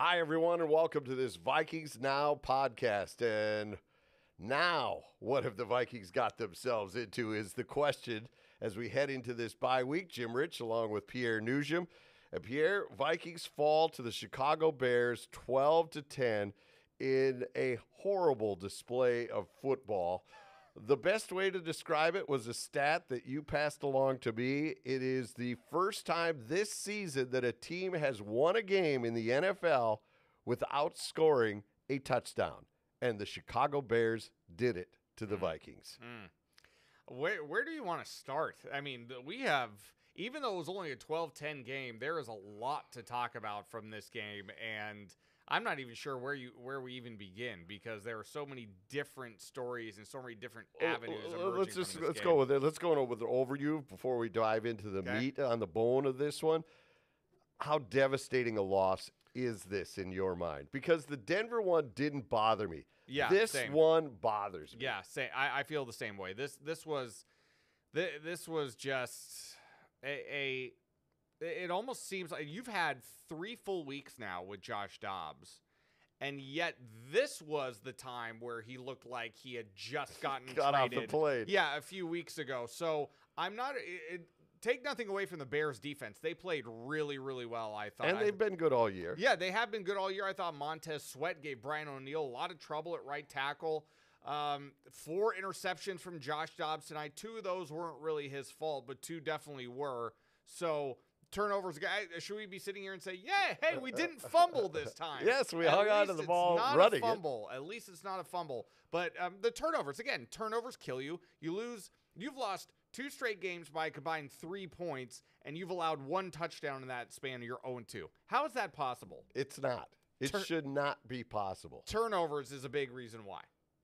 Hi, everyone, and welcome to this Vikings Now podcast. And now, what have the Vikings got themselves into is the question as we head into this bye week. Jim Rich, along with Pierre Nugent. And Pierre, Vikings fall to the Chicago Bears 12-10 in a horrible display of football. The best way to describe it was a stat that you passed along to me. It is the first time this season that a team has won a game in the NFL without scoring a touchdown. And the Chicago Bears did it to the Vikings. Where do you want to start? I mean, we have, even though it was only a 12-10 game, there is a lot to talk about from this game, and I'm not even sure where we even begin because there are so many different stories and so many different avenues emerging from this game. Let's go with it. Let's go with the overview before we dive into the meat on the bone of this one. How devastating a loss is this in your mind? Because the Denver one didn't bother me. Yeah, this same. one bothers me. Yeah, same. I feel the same way. This was just a it almost seems like you've had 3 full weeks now with Josh Dobbs, and yet this was the time where he looked like he had just gotten Got traded. off the plane. Yeah, a few weeks ago. So I'm not take nothing away from the Bears defense. They played really, really well, I thought. And they've been good all year. Yeah, they have been good all year. I thought Montez Sweat gave Brian O'Neill a lot of trouble at right tackle. 4 interceptions from Josh Dobbs tonight. 2 of those weren't really his fault, but 2 definitely were. So turnovers, guy. Should we be sitting here and say, yeah, hey, we didn't fumble this time? Yes, we hung on to the ball running it. At least it's not a fumble. But the turnovers, again, turnovers kill you. You've lost 2 straight games by a combined 3 points, and you've allowed 1 touchdown in that span. You're 0-2. How is that possible? It's not. It should not be possible. Turnovers is a big reason why.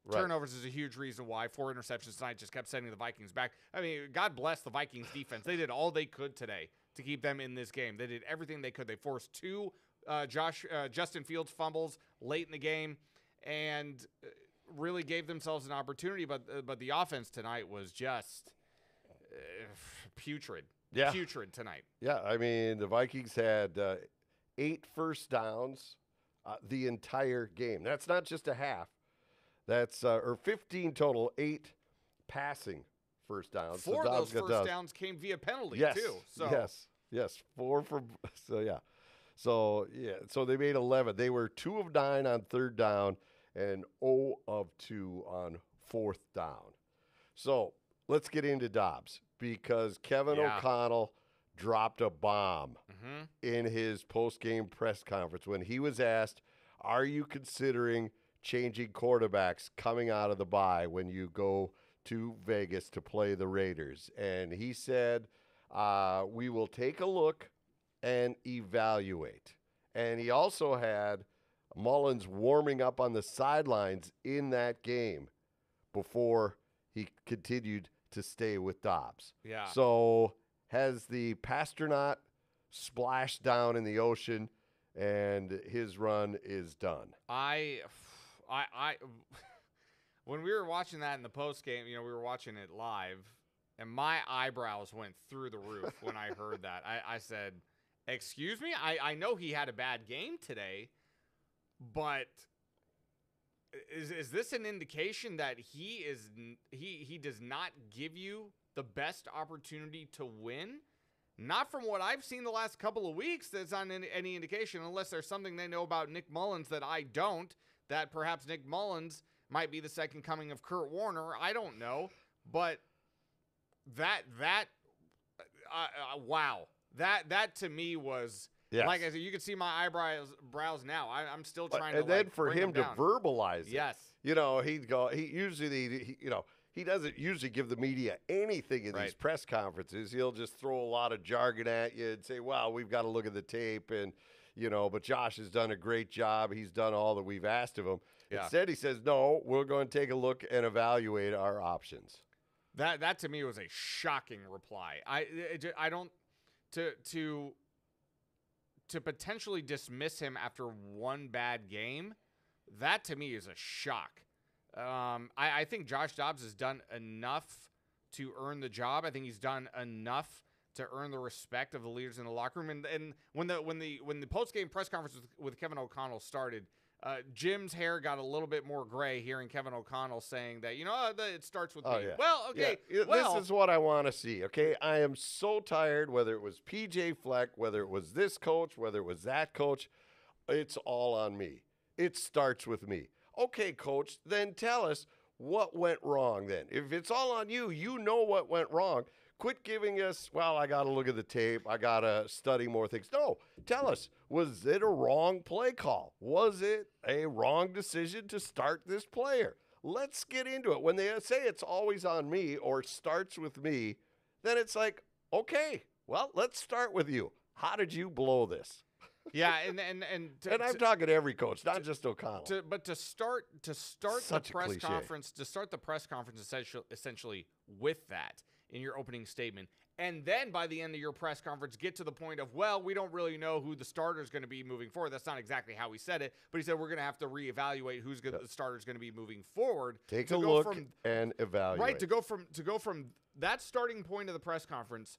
Right. Turnovers is a huge reason why. 4 interceptions tonight just kept sending the Vikings back. I mean, God bless the Vikings defense. They did all they could today to keep them in this game. They did everything they could. They forced 2 Justin Fields fumbles late in the game and really gave themselves an opportunity. But the offense tonight was just putrid. Yeah. Putrid tonight. Yeah, I mean, the Vikings had 8 first downs the entire game. That's not just a half. That's or 15 total, 8 passing first downs. 4 of those first downs came via penalty, too. So. Yes. 4 from – So they made 11. They were 2 of 9 on third down and 0 of 2 on fourth down. So let's get into Dobbs because Kevin O'Connell dropped a bomb in his post-game press conference when he was asked, are you considering changing quarterbacks coming out of the bye when you go to Vegas to play the Raiders? And he said, we will take a look and evaluate. And he also had Mullens warming up on the sidelines in that game before he continued to stay with Dobbs. Yeah. So has the Pastronaut splashed down in the ocean and his run is done? When we were watching that in the post game, we were watching it live, and my eyebrows went through the roof when I heard that. I said, "Excuse me? I know he had a bad game today, but is this an indication that he does not give you the best opportunity to win?" Not from what I've seen the last couple of weeks that's on any indication, unless there's something they know about Nick Mullens that I don't, that perhaps Nick Mullens might be the second coming of Kurt Warner. I don't know. But wow. That to me was, like I said, you can see my eyebrows now. I'm still trying to, and then for him to verbalize it. Yes. He'd go, he doesn't usually give the media anything in these press conferences. He'll just throw a lot of jargon at you and say, well, we've got to look at the tape. And, but Josh has done a great job. He's done all that we've asked of him. Yeah. Instead, he says, no, we're going to take a look and evaluate our options. That to me was a shocking reply. I don't to potentially dismiss him after one bad game. That to me is a shock. I think Josh Dobbs has done enough to earn the job. I think he's done enough to earn the respect of the leaders in the locker room. And when the post game press conference with Kevin O'Connell started, Jim's hair got a little bit more gray hearing Kevin O'Connell saying that, it starts with me. Yeah. Well, okay. Yeah. Well, this is what I want to see, okay? I am so tired, whether it was PJ Fleck, whether it was this coach, whether it was that coach, it's all on me. It starts with me. Okay, coach, then tell us what went wrong then. If it's all on you, you know what went wrong. Quit giving us, well, I got to look at the tape. I got to study more things. No, tell us, was it a wrong play call? Was it a wrong decision to start this player? Let's get into it. When they say it's always on me or starts with me, then it's like, okay, well, let's start with you. How did you blow this? Yeah, and I'm talking to every coach, not just O'Connell. To start Such the press cliche. conference, essentially with that in your opening statement, and then by the end of your press conference, get to the point of, well, we don't really know who the starter is going to be moving forward. That's not exactly how he said it, but he said we're going to have to reevaluate who's the starter is going to be moving forward. Take a look and evaluate. Right, to go from that starting point of the press conference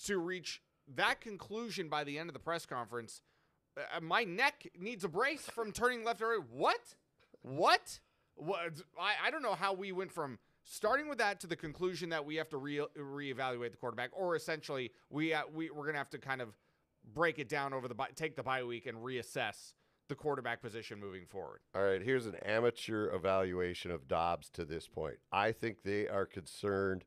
to reach that conclusion by the end of the press conference. My neck needs a brace from turning left or right. What? I don't know how we went from starting with that to the conclusion that we have to reevaluate the quarterback, or essentially we're going to have to kind of break it down over take the bye week and reassess the quarterback position moving forward. All right, here's an amateur evaluation of Dobbs to this point. I think they are concerned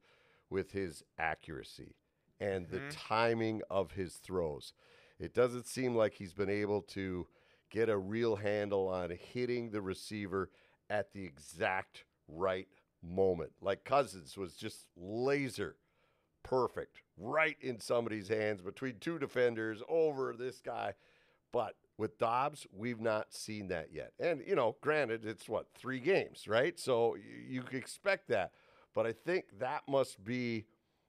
with his accuracy and the timing of his throws. It doesn't seem like he's been able to get a real handle on hitting the receiver at the exact right moment. Like Cousins was just laser perfect, right in somebody's hands between two defenders over this guy. But with Dobbs, we've not seen that yet. And, granted, it's 3 games, right? So you expect that. But I think that must be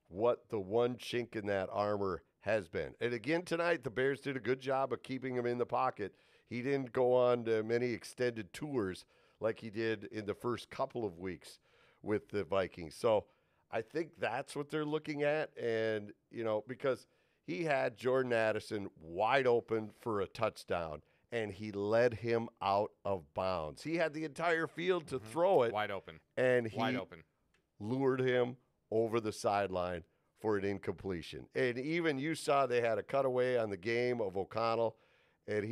what the one chink in that armor has been. And again, tonight, the Bears did a good job of keeping him in the pocket. He didn't go on to many extended tours like he did in the first couple of weeks with the Vikings. So I think that's what they're looking at. And, because he had Jordan Addison wide open for a touchdown, and he led him out of bounds. He had the entire field to throw it. Wide open. And he lured him over the sideline for an incompletion. And even you saw they had a cutaway on the game of O'Connell, and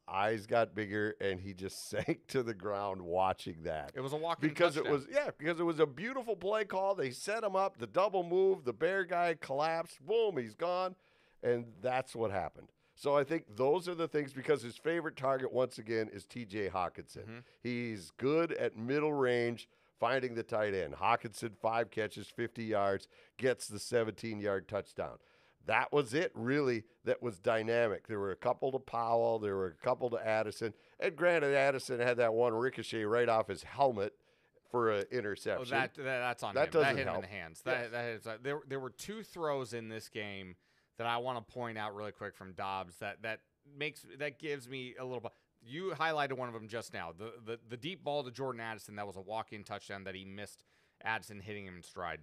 eyes got bigger, and he just sank to the ground watching that. It was a walking because touchdown. Because it was a beautiful play call. They set him up, the double move, the Bear guy collapsed, boom, he's gone, and that's what happened. So I think those are the things, because his favorite target, once again, is T.J. Hockenson. He's good at middle range, finding the tight end. Hockenson, 5 catches, 50 yards, gets the 17-yard touchdown. That was it, really, that was dynamic. There were a couple to Powell. There were a couple to Addison. And granted, Addison had that one ricochet right off his helmet for an interception. That's on him. That hit him in the hands. There were 2 throws in this game that I want to point out really quick from Dobbs that gives me a little bit. You highlighted one of them just now. The deep ball to Jordan Addison, that was a walk-in touchdown that he missed Addison hitting him in stride.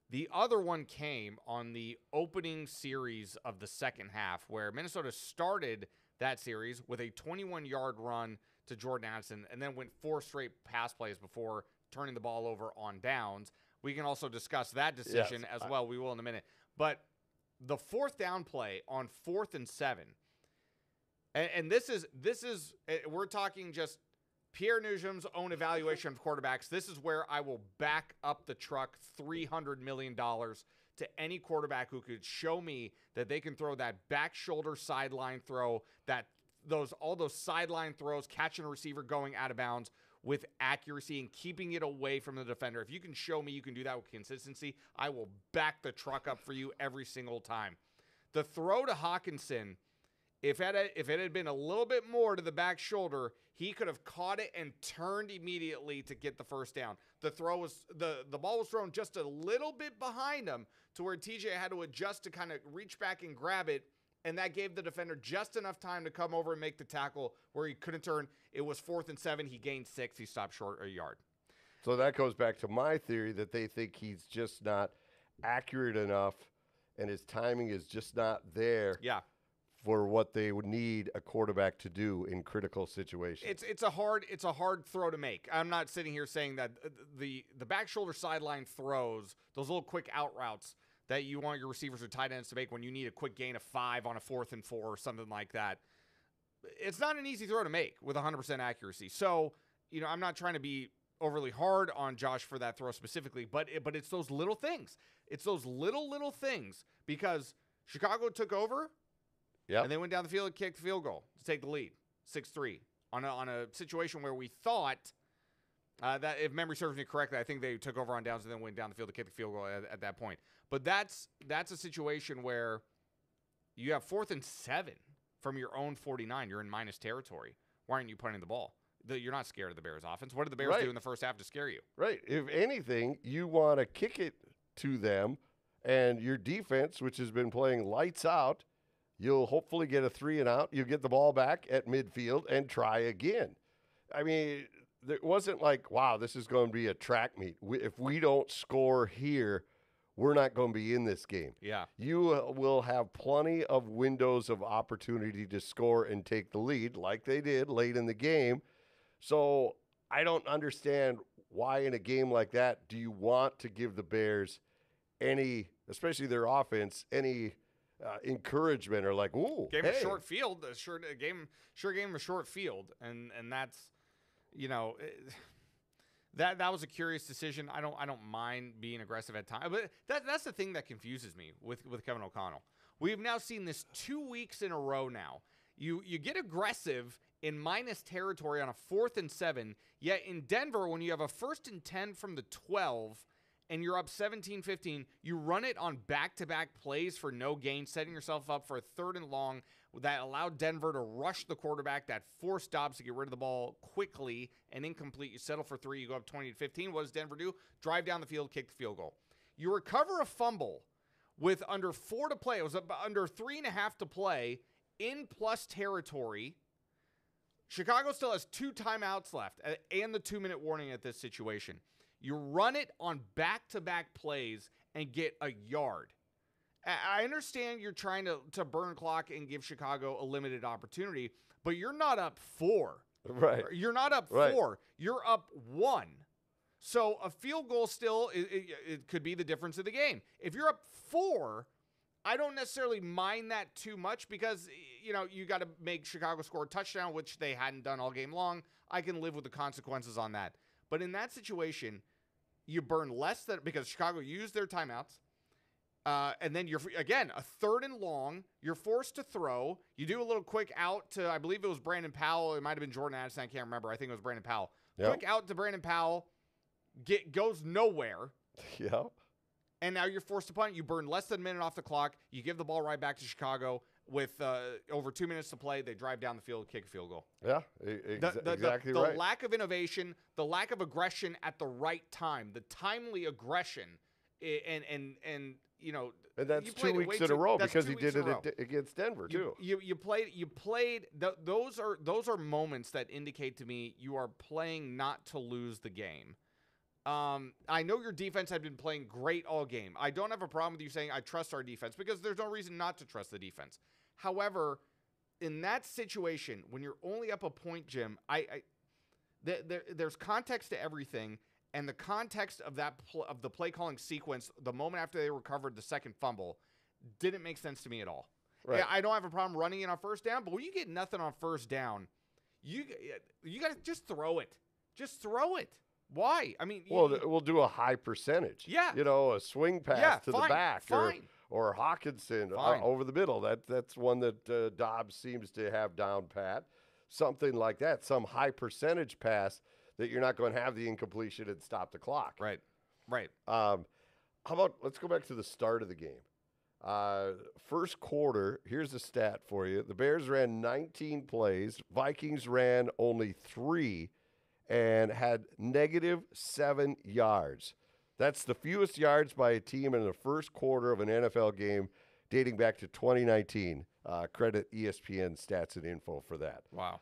The other one came on the opening series of the second half, where Minnesota started that series with a 21-yard run to Jordan Addison and then went 4 straight pass plays before turning the ball over on downs. We can also discuss that decision as well. We will in a minute. But the 4th down play on 4th and 7, and this is we're talking just Pierre Nugent's own evaluation of quarterbacks. This is where I will back up the truck $300 million to any quarterback who could show me that they can throw that back shoulder sideline throw, all those sideline throws, catching a receiver going out of bounds with accuracy and keeping it away from the defender. If you can show me you can do that with consistency, I will back the truck up for you every single time. The throw to Hockenson, if it had been a little bit more to the back shoulder, he could have caught it and turned immediately to get the first down. The ball was thrown just a little bit behind him to where TJ had to adjust to kind of reach back and grab it, and that gave the defender just enough time to come over and make the tackle where he couldn't turn. It was 4th and 7. He gained 6. He stopped short a yard. So that goes back to my theory that they think he's just not accurate enough and his timing is just not there Yeah. for what they would need a quarterback to do in critical situations. It's a hard throw to make. I'm not sitting here saying that the back shoulder sideline throws, those little quick out routes that you want your receivers or tight ends to make when you need a quick gain of 5 on a 4th and 4 or something like that. It's not an easy throw to make with 100% accuracy. So, I'm not trying to be overly hard on Josh for that throw specifically, but it's those little things. It's those little things, because Chicago took over. Yep. And they went down the field and kicked the field goal to take the lead, 6-3, on a situation where we thought that, if memory serves me correctly, I think they took over on downs and then went down the field to kick the field goal at that point. But that's a situation where you have 4th and 7 from your own 49. You're in minus territory. Why aren't you punting the ball? You're not scared of the Bears offense. What did the Bears do in the first half to scare you? Right. If anything, you want to kick it to them, and your defense, which has been playing lights out, you'll hopefully get a 3 and out. You'll get the ball back at midfield and try again. I mean, it wasn't like, wow, this is going to be a track meet. If we don't score here, we're not going to be in this game. Yeah. You will have plenty of windows of opportunity to score and take the lead, like they did late in the game. So I don't understand why in a game like that do you want to give the Bears any, especially their offense, any encouragement, or like, ooh, gave him a short field, gave him a short field, and that's, that was a curious decision. I don't mind being aggressive at times, but that's the thing that confuses me with Kevin O'Connell. We've now seen this 2 weeks in a row now. You get aggressive in minus territory on a 4th and 7, yet in Denver, when you have a 1st and 10 from the 12 and you're up 17-15, you run it on back-to-back plays for no gain, setting yourself up for a 3rd and long that allowed Denver to rush the quarterback, that forced Dobbs to get rid of the ball quickly and incomplete. You settle for 3, you go up 20-15. What does Denver do? Drive down the field, kick the field goal. You recover a fumble with under 4 to play. It was under 3.5 to play in plus territory. Chicago still has 2 timeouts left and the 2-minute warning at this situation. You run it on back-to-back plays and get a yard. I understand you're trying to burn clock and give Chicago a limited opportunity, but you're not up 4. Right. You're not up 4. You're up 1. So a field goal still, it could be the difference of the game. If you're up 4, I don't necessarily mind that too much, because, you got to make Chicago score a touchdown, which they hadn't done all game long. I can live with the consequences on that. But in that situation, you burn less than, because Chicago used their timeouts. And then you're, again, a 3rd and long. You're forced to throw. You do a little quick out to, I believe it was Brandon Powell. It might have been Jordan Addison. I can't remember. I think it was Brandon Powell. Yep. Quick out to Brandon Powell. Goes nowhere. Yep. And now you're forced to punt. You burn less than a minute off the clock. You give the ball right back to Chicago with over 2 minutes to play. They drive down the field, kick a field goal. Yeah, exactly right. The lack of innovation, the lack of aggression at the right time, the timely aggression, and that's 2 weeks in a row, because he did it against Denver too. You played. Those are moments that indicate to me you are playing not to lose the game. I know your defense had been playing great all game. I don't have a problem with you saying I trust our defense, because there's no reason not to trust the defense. However, in that situation, when you're only up a point, Jim, there's context to everything, and the context of of the play calling sequence, the moment after they recovered the second fumble, didn't make sense to me at all. Right. I don't have a problem running it on 1st down, but when you get nothing on 1st down, you got to just throw it. Just throw it. Why? I mean, we'll do a high percentage. Yeah. A swing pass to the back, or Hawkinson over the middle. That's one that Dobbs seems to have down pat. Something like that, some high percentage pass that you're not going to have the incompletion and stop the clock. Right. How about, let's go back to the start of the game. First quarter, here's a stat for you. The Bears ran 19 plays. Vikings ran only 3 and had -7 yards. That's the fewest yards by a team in the first quarter of an NFL game dating back to 2019. Credit ESPN Stats and Info for that. Wow.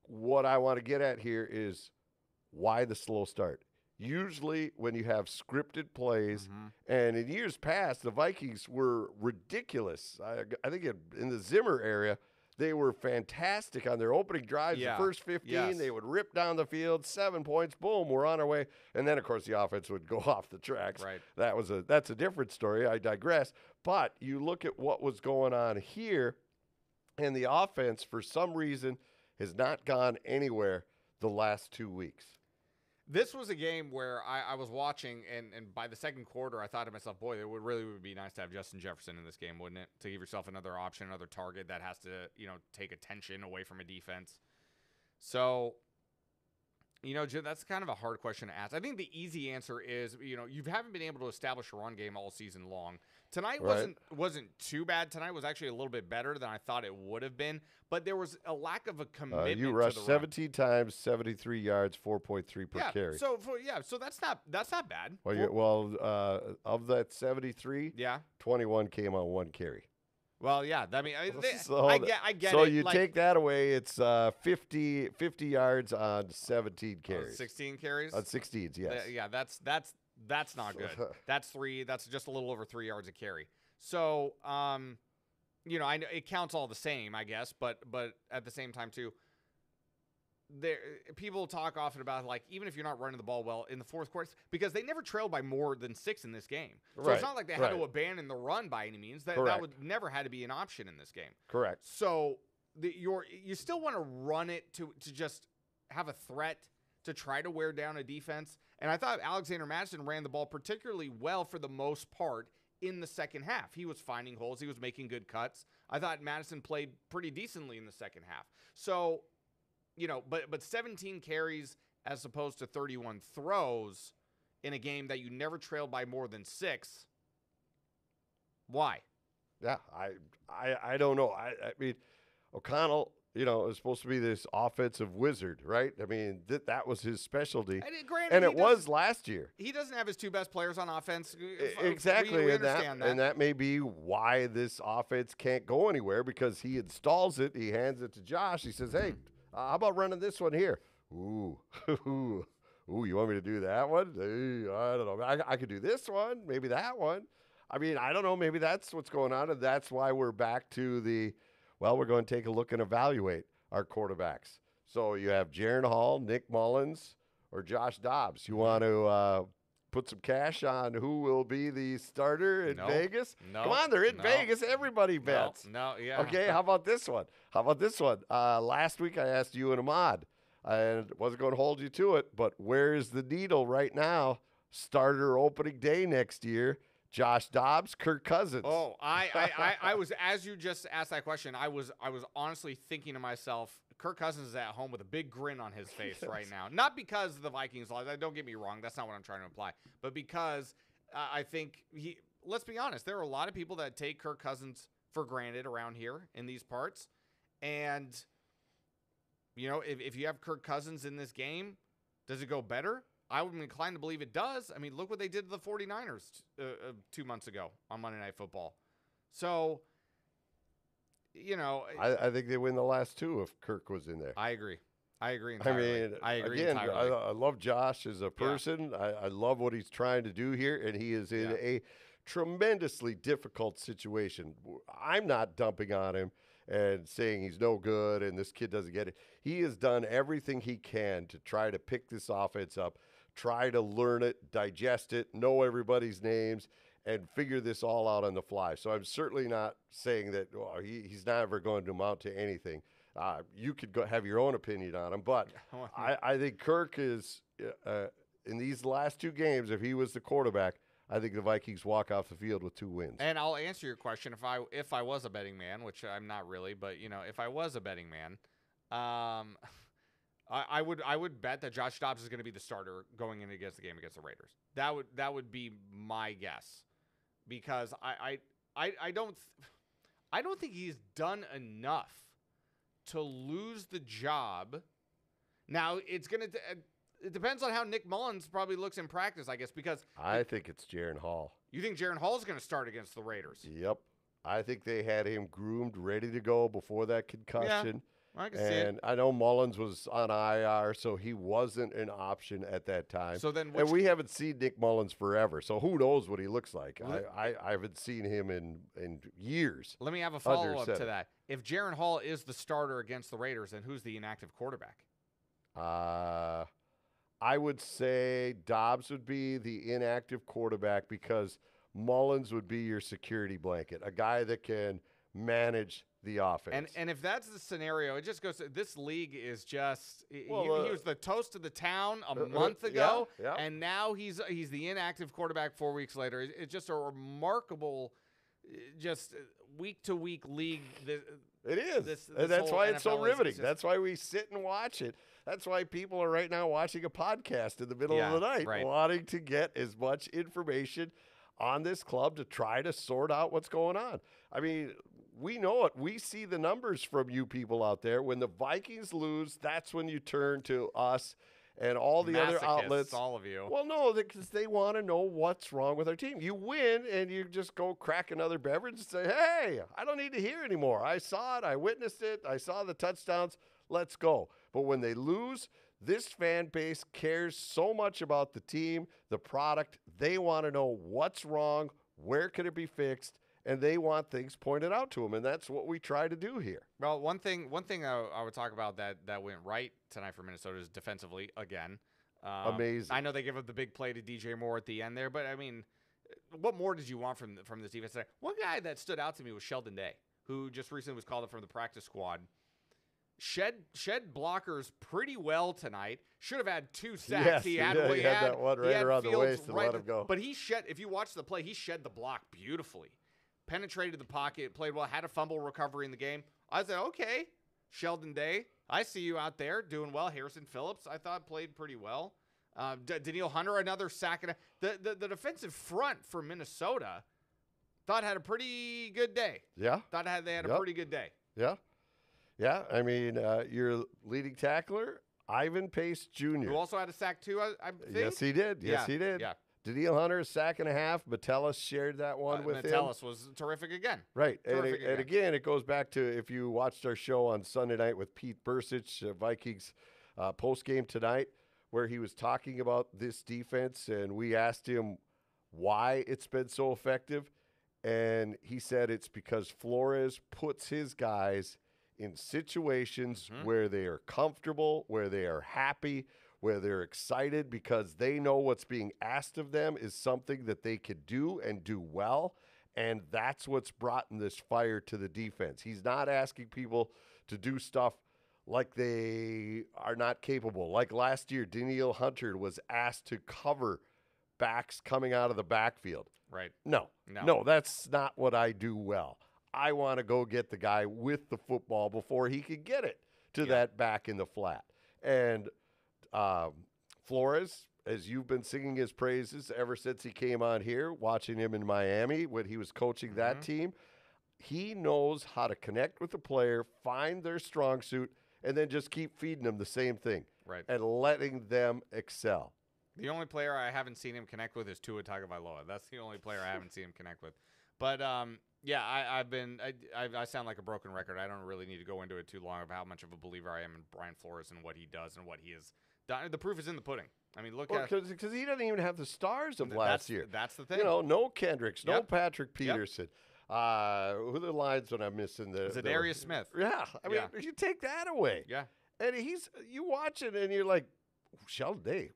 What I want to get at here is why the slow start. Usually when you have scripted plays, and in years past, the Vikings were ridiculous. I think in the Zimmer area, they were fantastic on their opening drives. Yeah. The first 15, they would rip down the field, 7 points, boom, we're on our way. And then, of course, the offense would go off the tracks. Right. That's a different story. I digress. But you look at what was going on here, and the offense, for some reason, has not gone anywhere the last 2 weeks. This was a game where I was watching, and by the second quarter, I thought to myself, boy, it would be nice to have Justin Jefferson in this game, wouldn't it? To give yourself another option, another target that has to, take attention away from a defense. So, Jim, that's kind of a hard question to ask. I think the easy answer is, you haven't been able to establish a run game all season long. Tonight wasn't too bad. Tonight was actually a little bit better than I thought it would have been, but there was a lack of a commitment. You rushed 17 times, 73 yards, 4.3 per carry. So that's not bad. Of that 73, 21 came on one carry. Well, yeah. I mean, I get so it. you take that away, it's 50 yards on 17 carries. 16 carries? On 16, yes. That's not good. That's just a little over 3 yards a carry. So, I know it counts all the same, I guess, but at the same time too, people talk often about, like, even if you're not running the ball well in the fourth quarter, because they never trailed by more than 6 in this game. So it's not like they had to abandon the run by any means. That would never had to be an option in this game. Correct. So you still want to run it to just have a threat to try to wear down a defense. And I thought Alexander Mattison ran the ball particularly well for the most part in the second half. He was finding holes. He was making good cuts. I thought Mattison played pretty decently in the second half. So, but 17 carries as opposed to 31 throws in a game that you never trailed by more than 6. Why? Yeah, I don't know. I mean, O'Connell, is supposed to be this offensive wizard, right? I mean, that was his specialty. And it was last year. He doesn't have his 2 best players on offense. Exactly. We understand that. And that may be why this offense can't go anywhere, because he installs it. He hands it to Josh. He says, hey, how about running this one here? Ooh, you want me to do that one? Hey, I don't know. I could do this one, maybe that one. I mean, I don't know. Maybe that's what's going on, and that's why we're back to we're going to take a look and evaluate our quarterbacks. So you have Jaron Hall, Nick Mullens, or Josh Dobbs. You want to put some cash on who will be the starter in Vegas? No. Come on, they're in Vegas. Everybody bets. Yeah. Okay, how about this one? Last week I asked you and Ahmad, and wasn't going to hold you to it, but where is the needle right now? Starter opening day next year. Josh Dobbs, Kirk Cousins. Oh, I was, as you just asked that question, I was honestly thinking to myself, Kirk Cousins is at home with a big grin on his face right now. Not because the Vikings lost. Don't get me wrong. That's not what I'm trying to imply. But because I think let's be honest, there are a lot of people that take Kirk Cousins for granted around here in these parts. And, if you have Kirk Cousins in this game, does it go better? I would be inclined to believe it does. I mean, look what they did to the 49ers 2 months ago on Monday Night Football. So, I think they win the last 2 if Kirk was in there. I agree entirely. I agree again, entirely. I love Josh as a person. Yeah. I love what he's trying to do here, and he is in a tremendously difficult situation. I'm not dumping on him and saying he's no good and this kid doesn't get it. He has done everything he can to try to pick this offense up, try to learn it, digest it, know everybody's names, and figure this all out on the fly. So I'm certainly not saying that he's not ever going to amount to anything. You could have your own opinion on him, but I think Kirk is, in these last 2 games, if he was the quarterback, I think the Vikings walk off the field with 2 wins. And I'll answer your question if I was a betting man, which I'm not really, but if I was a betting man, I would bet that Josh Dobbs is going to be the starter going in against the game against the Raiders. That would be my guess, because I don't think he's done enough to lose the job. Now it depends on how Nick Mullens probably looks in practice, I guess, because I think it's Jaron Hall. You think Jaron Hall is going to start against the Raiders? Yep. I think they had him groomed, ready to go before that concussion. I can see it. And I know Mullens was on IR, so he wasn't an option at that time. So then, and we haven't seen Nick Mullens forever, so who knows what he looks like. I haven't seen him in years. Let me have a follow-up to that. If Jaron Hall is the starter against the Raiders, then who's the inactive quarterback? I would say Dobbs would be the inactive quarterback because Mullens would be your security blanket, a guy that can manage the offense. And if that's the scenario, it just goes. This league is just. He was the toast of the town a month ago, and now he's the inactive quarterback 4 weeks later. It's just a remarkable, just week to week league. It is, and that's why it's so riveting. That's why we sit and watch it. That's why people are right now watching a podcast in the middle of the night, wanting to get as much information on this club to try to sort out what's going on. I mean, we know it. We see the numbers from you people out there. When the Vikings lose, that's when you turn to us and all the other outlets. All of you. Well, no, because they want to know what's wrong with our team. You win, and you just go crack another beverage and say, hey, I don't need to hear anymore. I saw it. I witnessed it. I saw the touchdowns. Let's go. But when they lose, this fan base cares so much about the team, the product. They want to know what's wrong, where could it be fixed, and they want things pointed out to them, and that's what we try to do here. Well, one thing I would talk about that went right tonight for Minnesota is defensively again. Amazing. I know they give up the big play to DJ Moore at the end there, but I mean, what more did you want from this defense today? One guy that stood out to me was Sheldon Day, who just recently was called up from the practice squad. Shed blockers pretty well tonight. Should have had 2 sacks. Yes, he had that one right around the waist and let him go. But if you watch the play, he shed the block beautifully. Penetrated the pocket, played well, had a fumble recovery in the game. I said, okay, Sheldon Day, I see you out there doing well. Harrison Phillips, I thought, played pretty well. Daniil Hunter, another sack. The defensive front for Minnesota, thought had a pretty good day. Yeah. Thought they had a pretty good day. Yeah. Yeah, I mean, your leading tackler, Ivan Pace Jr. Who also had a sack too, I think? Yes, he did. Yes, he did. Yeah. Daniil Hunter, a sack and a half. Metellus shared that one with him. Metellus was terrific again. Right. And again, it goes back to if you watched our show on Sunday night with Pete Bursich, Vikings post-game tonight, where he was talking about this defense, and we asked him why it's been so effective. And he said it's because Flores puts his guys in situations where they are comfortable, where they are happy, where they're excited because they know what's being asked of them is something that they could do and do well, and that's what's brought in this fire to the defense. He's not asking people to do stuff like they are not capable. Like last year, Daniil Hunter was asked to cover backs coming out of the backfield. Right. No, that's not what I do well. I want to go get the guy with the football before he can get it to that back in the flat. And Flores, as you've been singing his praises ever since he came on here, watching him in Miami when he was coaching that team, he knows how to connect with the player, find their strong suit, and then just keep feeding them the same thing and letting them excel. The only player I haven't seen him connect with is Tua Tagovailoa. That's the only player I haven't seen him connect with. But yeah, I sound like a broken record. I don't really need to go into it too long of how much of a believer I am in Brian Flores and what he does and what he has done. The proof is in the pudding. I mean, look at because he doesn't even have the stars of last year. That's the thing. You know, no Kendricks, no Patrick Peterson. Who are the lines when I'm missing the Zadarius Smith? Yeah, I mean, you take that away. Yeah, and you watch it and you're like, Sheldon Day,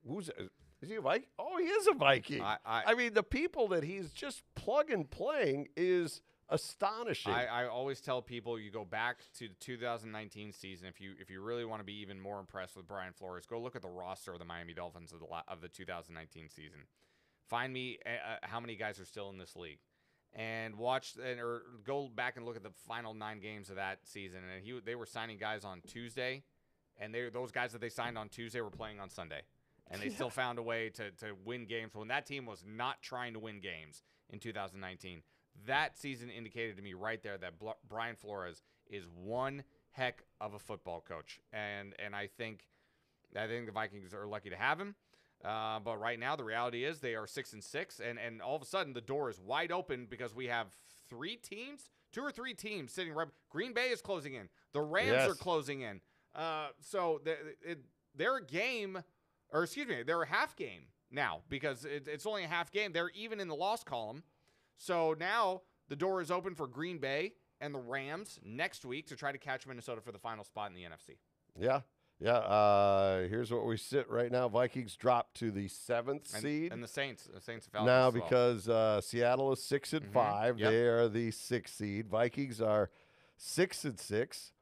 is he a Viking? Oh, he is a Viking. I mean, the people that he's just plug and playing is astonishing. I always tell people, you go back to the 2019 season. If you really want to be even more impressed with Brian Flores, go look at the roster of the Miami Dolphins of the 2019 season. Find me how many guys are still in this league, and or go back and look at the final 9 games of that season. And they were signing guys on Tuesday, and those guys that they signed on Tuesday were playing on Sunday. And they still found a way to win games. When that team was not trying to win games in 2019, that season indicated to me right there that Brian Flores is one heck of a football coach. And I think the Vikings are lucky to have him. But right now, the reality is they are 6-6. And all of a sudden, the door is wide open because we have 3 teams, 2 or 3 teams sitting right. Green Bay is closing in. The Rams are closing in. So they're a game, or excuse me, they're a half game now because it's only a half game. They're even in the loss column. So now the door is open for Green Bay and the Rams next week to try to catch Minnesota for the final spot in the NFC. Yeah. Yeah. Here's what we sit right now. Vikings drop to the 7th seed. And the Saints fell now as well. because Seattle is 6-5. Yep. They are the 6th seed. Vikings are 6-6.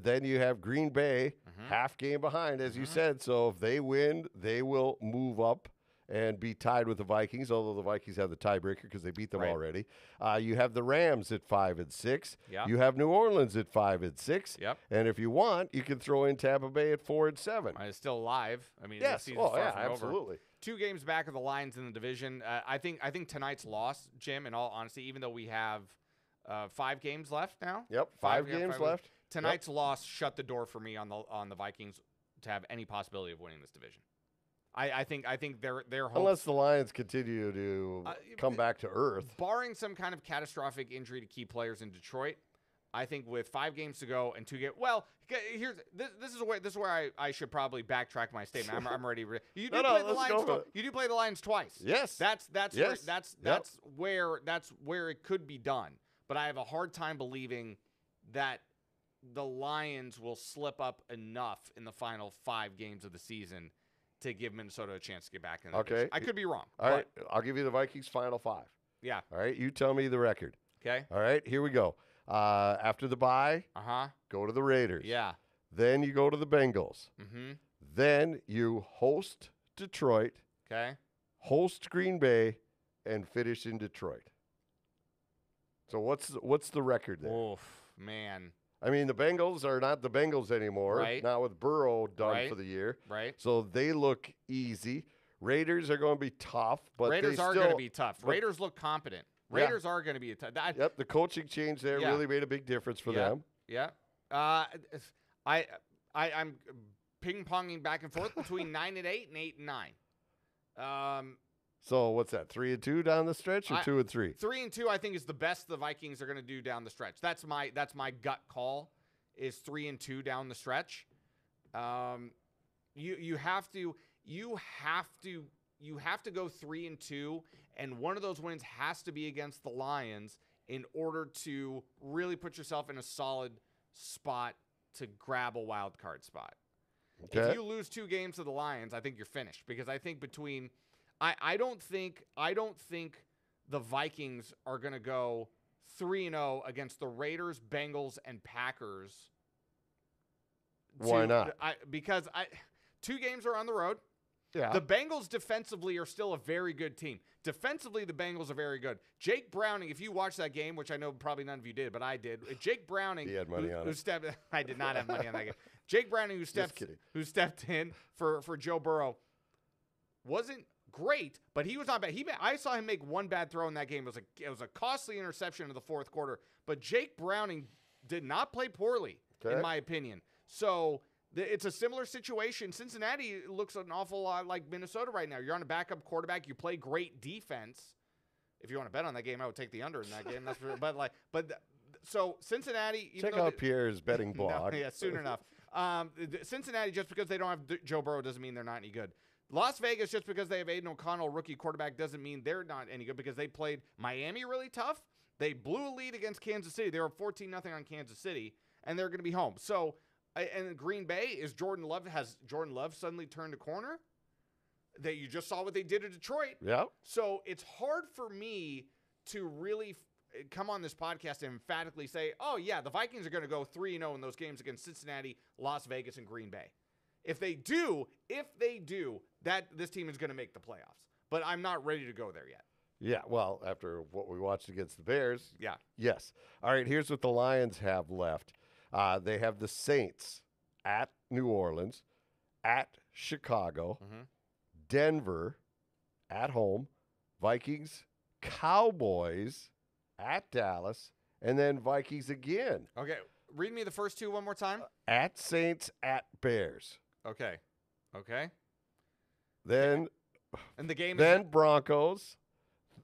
Then you have Green Bay, half game behind, as you said. So if they win, they will move up and be tied with the Vikings, although the Vikings have the tiebreaker because they beat them already. You have the Rams at 5-6. Yep. You have New Orleans at 5-6. Yep. And if you want, you can throw in Tampa Bay at 4-7. It's still live. I mean, Yes. the season's far from absolutely. over. 2 games back of the Lions in the division. I think tonight's loss, Jim, in all honesty, even though we have 5 games left now. Yep, 5 games left. Tonight's loss shut the door for me on the Vikings to have any possibility of winning this division. I think their hopes, Unless the Lions continue to come back to earth. barring some kind of catastrophic injury to key players in Detroit, I think with 5 games to go and 2 games. Well, this is where I should probably backtrack my statement. I'm ready. You do play the Lions. You do play the Lions twice. Yes. That's where it could be done. But I have a hard time believing that the Lions will slip up enough in the final 5 games of the season to give Minnesota a chance to get back in the division. I could be wrong. All right, I'll give you the Vikings' final 5. Yeah. All right, you tell me the record. Okay. All right, here we go. After the bye, go to the Raiders. Yeah. Then you go to the Bengals. Mm-hmm. Then you host Detroit. Okay. Host Green Bay, and finish in Detroit. So what's the record there? Oof, man. I mean, the Bengals are not the Bengals anymore. Right. Not with Burrow done for the year. Right. So they look easy. Raiders are going to be tough, but Raiders are going to be tough. Raiders look competent. Raiders are going to be tough. Yep, the coaching change there really made a big difference for them. Yeah. I'm ping-ponging back and forth between 9-8 and 8-9. So what's that? 3-2 down the stretch, or 2-3? 3-2, I think, is the best the Vikings are going to do down the stretch. That's my gut call. Is 3-2 down the stretch. You have to go 3-2, and one of those wins has to be against the Lions in order to really put yourself in a solid spot to grab a wild card spot. Okay. If you lose 2 games to the Lions, I think you're finished, because I think between I don't think the Vikings are going to go 3-0 against the Raiders, Bengals, and Packers. Why not? Because 2 games are on the road. Yeah. The Bengals defensively are still a very good team. Defensively, the Bengals are very good. Jake Browning, if you watched that game, which I know probably none of you did, but I did. Jake Browning, he had money on it. I did not have money on that game. Jake Browning, who stepped in for Joe Burrow, wasn't great, but he was not bad. I saw him make one bad throw in that game. It was a costly interception in the 4th quarter. But Jake Browning did not play poorly, in my opinion. So it's a similar situation. Cincinnati looks an awful lot like Minnesota right now. You're on a backup quarterback. You play great defense. If you want to bet on that game, I would take the under in that game. So Cincinnati. Check out Pierre's betting blog. Soon enough. Cincinnati, just because they don't have Joe Burrow doesn't mean they're not any good. Las Vegas, just because they have Aiden O'Connell, rookie quarterback, doesn't mean they're not any good, because they played Miami really tough. They blew a lead against Kansas City. They were 14-0 on Kansas City, and they're going to be home. So, and Green Bay, has Jordan Love suddenly turned a corner? That you just saw what they did to Detroit. Yeah. So it's hard for me to really come on this podcast and emphatically say, oh, yeah, the Vikings are going to go 3-0 in those games against Cincinnati, Las Vegas, and Green Bay. If they do, this team is going to make the playoffs. But I'm not ready to go there yet. Yeah, well, after what we watched against the Bears. Yeah. Yes. All right, here's what the Lions have left. They have the Saints at New Orleans, at Chicago, Denver at home, Vikings, Cowboys at Dallas, and then Vikings again. Okay, read me the first 2 one more time. At Saints, at Bears. Okay. Then, and the game. Then Broncos.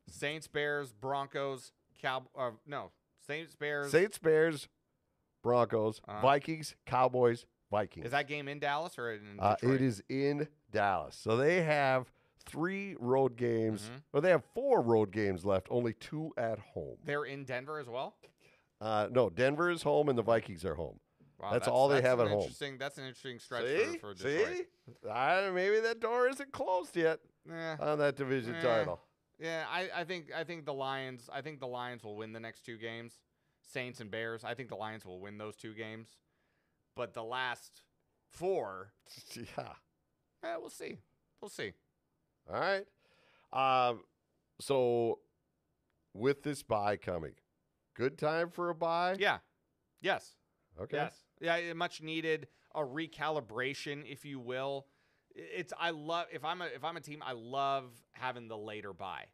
Saints, Bears, Broncos, Saints, Bears. Saints, Bears, Broncos, Vikings, Cowboys, Vikings. Is that game in Dallas or in Detroit? It is in Dallas. So they have 3 road games. Or they have 4 road games left, only 2 at home. They're in Denver as well? No, Denver is home and the Vikings are home. Wow, that's all they have at home. That's an interesting stretch for Detroit. See? Maybe that door isn't closed yet on that division title. Yeah, I think the Lions will win the next 2 games. Saints and Bears. I think the Lions will win those 2 games. But the last 4, we'll see. We'll see. All right. So with this bye coming, good time for a bye? Yeah. Yes. Okay. Yes. Yeah, much needed a recalibration, if you will. If I'm a team, I love having the later bye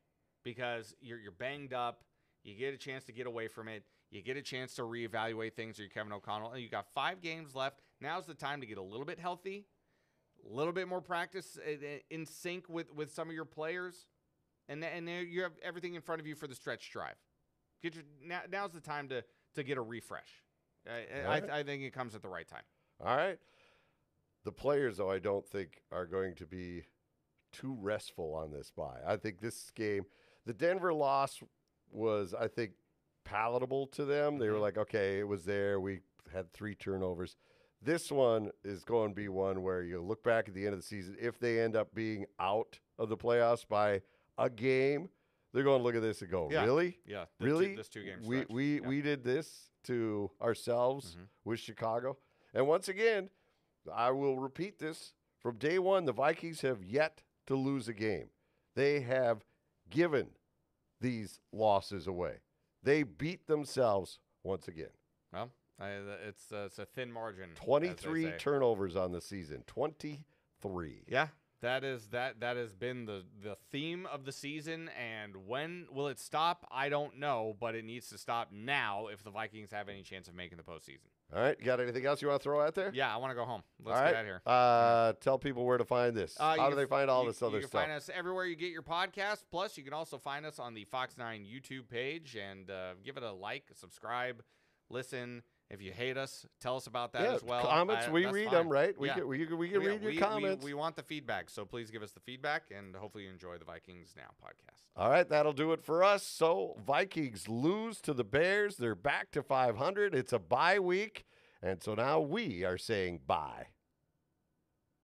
because you're banged up. You get a chance to get away from it. You get a chance to reevaluate things. Or you're Kevin O'Connell, and you got 5 games left. Now's the time to get a little bit healthy, a little bit more practice in sync with some of your players, and you have everything in front of you for the stretch drive. Now's the time to get a refresh. I think it comes at the right time. All right. The players, though, I don't think are going to be too restful on this bye. I think this game, the Denver loss was, I think, palatable to them. They were like, okay, it was there. We had 3 turnovers. This one is going to be one where you look back at the end of the season. If they end up being out of the playoffs by a game, they're going to look at this and go, really? Yeah. Really? This 2 games. We did this to ourselves with Chicago. And once again, I will repeat this. From day one, the Vikings have yet to lose a game. They have given these losses away. They beat themselves once again. Well, it's a thin margin. 23 turnovers on the season. 23. Yeah. That has been the theme of the season, and when will it stop? I don't know, but it needs to stop now if the Vikings have any chance of making the postseason. All right, you got anything else you want to throw out there? Yeah, I want to go home. Let's get out of here. Tell people where to find this. How do they find all this other stuff? You can find us everywhere you get your podcast. Plus, you can also find us on the Fox 9 YouTube page and give it a like, subscribe, listen. If you hate us, tell us about that as well. Comments, we read them, right? We can read your comments. We want the feedback, so please give us the feedback, and hopefully you enjoy the Vikings Now podcast. All right, that'll do it for us. So Vikings lose to the Bears. They're back to 500. It's a bye week, and so now we are saying bye.